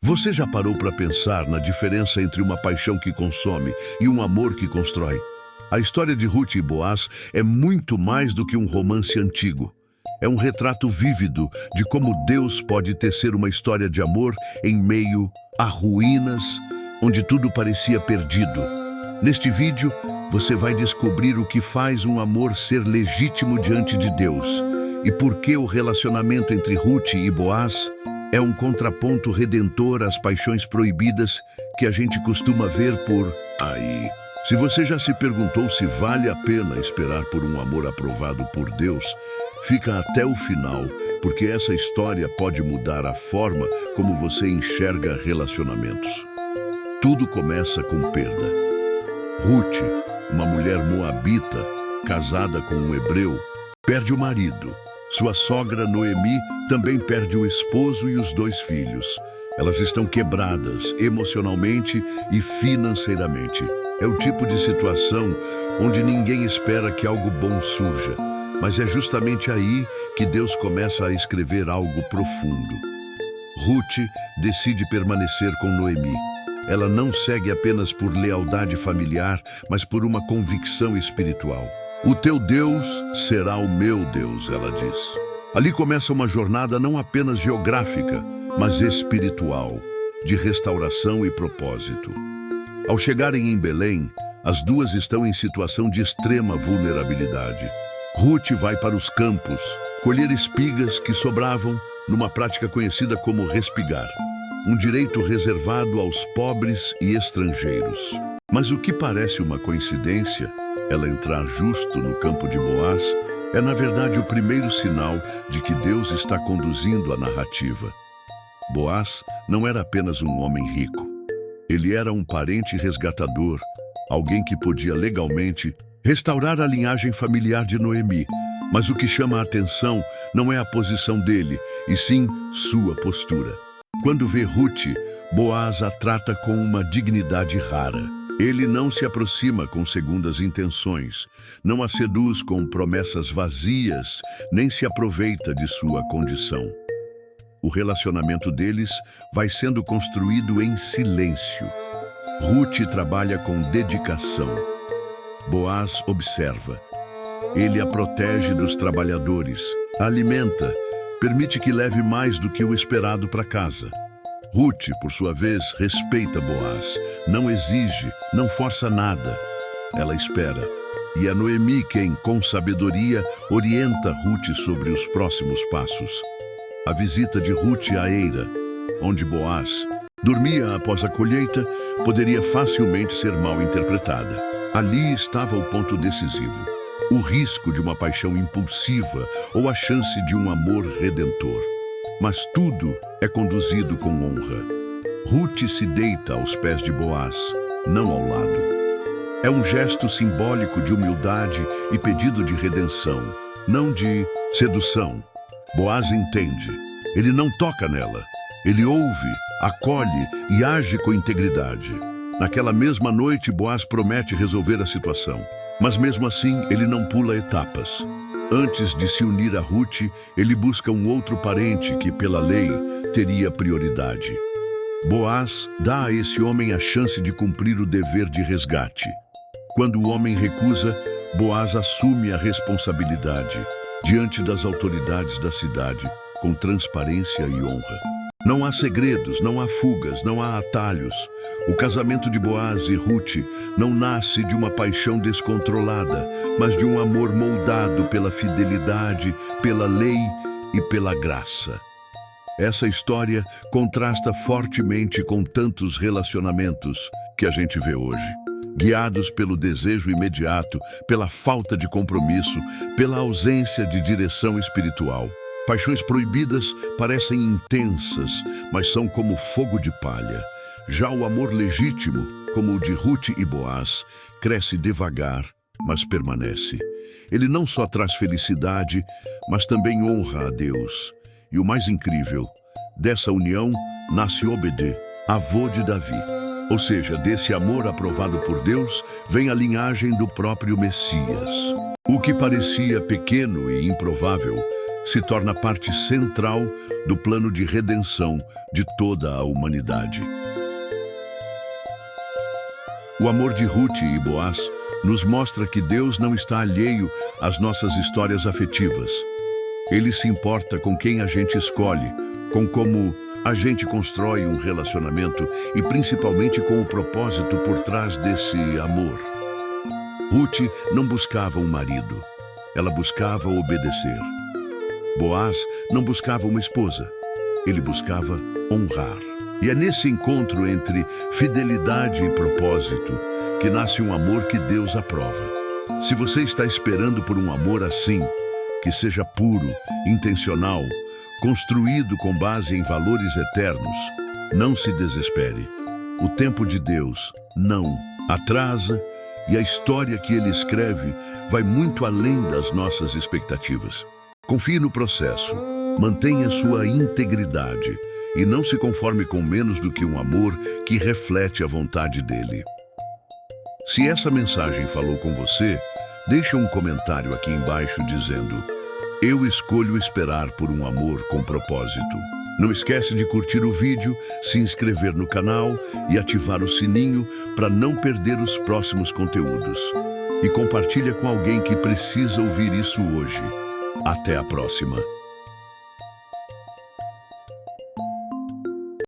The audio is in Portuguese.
Você já parou para pensar na diferença entre uma paixão que consome e um amor que constrói? A história de Ruth e Boaz é muito mais do que um romance antigo. É um retrato vívido de como Deus pode tecer uma história de amor em meio a ruínas, onde tudo parecia perdido. Neste vídeo, você vai descobrir o que faz um amor ser legítimo diante de Deus e por que o relacionamento entre Ruth e Boaz é um contraponto redentor às paixões proibidas que a gente costuma ver por aí. Se você já se perguntou se vale a pena esperar por um amor aprovado por Deus, fica até o final, porque essa história pode mudar a forma como você enxerga relacionamentos. Tudo começa com perda. Ruth, uma mulher moabita, casada com um hebreu, perde o marido. Sua sogra Noemi também perde o esposo e os 2 filhos. Elas estão quebradas emocionalmente e financeiramente. É o tipo de situação onde ninguém espera que algo bom surja. Mas é justamente aí que Deus começa a escrever algo profundo. Ruth decide permanecer com Noemi. Ela não segue apenas por lealdade familiar, mas por uma convicção espiritual. O teu Deus será o meu Deus, ela diz. Ali começa uma jornada não apenas geográfica, mas espiritual, de restauração e propósito. Ao chegarem em Belém, as duas estão em situação de extrema vulnerabilidade. Ruth vai para os campos, colher espigas que sobravam numa prática conhecida como respigar, um direito reservado aos pobres e estrangeiros. Mas o que parece uma coincidência, ela entrar justo no campo de Boaz, é na verdade o primeiro sinal de que Deus está conduzindo a narrativa. Boaz não era apenas um homem rico. Ele era um parente resgatador, alguém que podia legalmente restaurar a linhagem familiar de Noemi. Mas o que chama a atenção não é a posição dele, e sim sua postura. Quando vê Ruth, Boaz a trata com uma dignidade rara. Ele não se aproxima com segundas intenções, não a seduz com promessas vazias, nem se aproveita de sua condição. O relacionamento deles vai sendo construído em silêncio. Ruth trabalha com dedicação. Boaz observa. Ele a protege dos trabalhadores, a alimenta, permite que leve mais do que o esperado para casa. Ruth, por sua vez, respeita Boaz, não exige, não força nada. Ela espera. E é Noemi quem, com sabedoria, orienta Ruth sobre os próximos passos. A visita de Ruth à eira, onde Boaz dormia após a colheita, poderia facilmente ser mal interpretada. Ali estava o ponto decisivo. O risco de uma paixão impulsiva ou a chance de um amor redentor. Mas tudo é conduzido com honra. Ruth se deita aos pés de Boaz, não ao lado. É um gesto simbólico de humildade e pedido de redenção, não de sedução. Boaz entende. Ele não toca nela. Ele ouve, acolhe e age com integridade. Naquela mesma noite, Boaz promete resolver a situação. Mas mesmo assim, ele não pula etapas. Antes de se unir a Ruth, ele busca um outro parente que, pela lei, teria prioridade. Boaz dá a esse homem a chance de cumprir o dever de resgate. Quando o homem recusa, Boaz assume a responsabilidade diante das autoridades da cidade, com transparência e honra. Não há segredos, não há fugas, não há atalhos. O casamento de Boaz e Ruth não nasce de uma paixão descontrolada, mas de um amor moldado pela fidelidade, pela lei e pela graça. Essa história contrasta fortemente com tantos relacionamentos que a gente vê hoje. Guiados pelo desejo imediato, pela falta de compromisso, pela ausência de direção espiritual. Paixões proibidas parecem intensas, mas são como fogo de palha. Já o amor legítimo, como o de Ruth e Boaz, cresce devagar, mas permanece. Ele não só traz felicidade, mas também honra a Deus. E o mais incrível, dessa união nasce Obed, avô de Davi. Ou seja, desse amor aprovado por Deus, vem a linhagem do próprio Messias. O que parecia pequeno e improvável se torna parte central do plano de redenção de toda a humanidade. O amor de Ruth e Boaz nos mostra que Deus não está alheio às nossas histórias afetivas. Ele se importa com quem a gente escolhe, com como a gente constrói um relacionamento e principalmente com o propósito por trás desse amor. Ruth não buscava um marido, ela buscava obedecer. Boaz não buscava uma esposa, ele buscava honrar. E é nesse encontro entre fidelidade e propósito que nasce um amor que Deus aprova. Se você está esperando por um amor assim, que seja puro, intencional, construído com base em valores eternos, não se desespere. O tempo de Deus não atrasa e a história que Ele escreve vai muito além das nossas expectativas. Confie no processo, mantenha sua integridade e não se conforme com menos do que um amor que reflete a vontade dele. Se essa mensagem falou com você, deixe um comentário aqui embaixo dizendo: eu escolho esperar por um amor com propósito. Não esquece de curtir o vídeo, se inscrever no canal e ativar o sininho para não perder os próximos conteúdos. E compartilha com alguém que precisa ouvir isso hoje. Até a próxima!